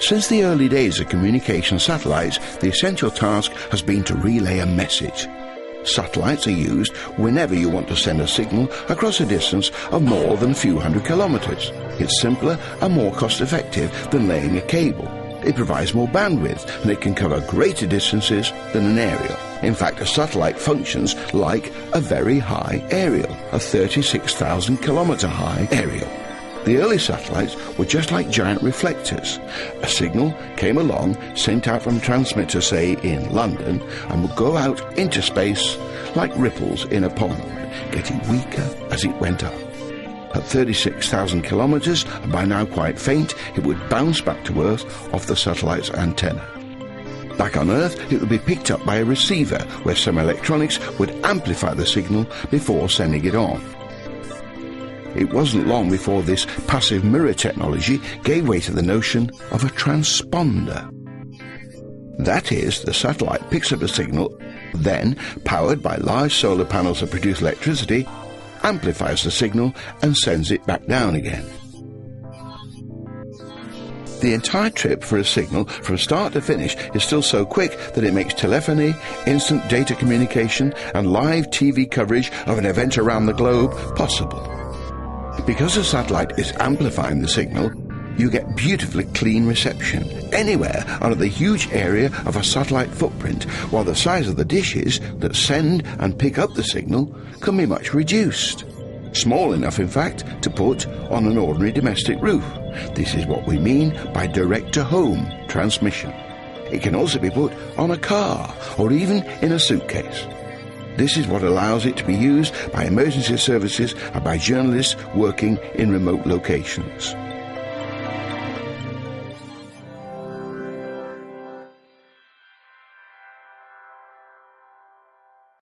Since the early days of communication satellites, the essential task has been to relay a message. Satellites are used whenever you want to send a signal across a distance of more than a few hundred kilometres. It's simpler and more cost-effective than laying a cable. It provides more bandwidth and it can cover greater distances than an aerial. In fact, a satellite functions like a very high aerial, a 36,000 kilometre high aerial. The early satellites were just like giant reflectors. A signal came along, sent out from a transmitter, say in London, and would go out into space like ripples in a pond, getting weaker as it went up. At 36,000 kilometres, and by now quite faint, it would bounce back to Earth off the satellite's antenna. Back on Earth, it would be picked up by a receiver, where some electronics would amplify the signal before sending it on. It wasn't long before this passive mirror technology gave way to the notion of a transponder. That is, the satellite picks up a signal, then, powered by large solar panels that produce electricity, amplifies the signal and sends it back down again. The entire trip for a signal from start to finish is still so quick that it makes telephony, instant data communication and live TV coverage of an event around the globe possible. Because the satellite is amplifying the signal, you get beautifully clean reception anywhere under the huge area of a satellite footprint, while the size of the dishes that send and pick up the signal can be much reduced. Small enough, in fact, to put on an ordinary domestic roof. This is what we mean by direct-to-home transmission. It can also be put on a car or even in a suitcase. This is what allows it to be used by emergency services and by journalists working in remote locations.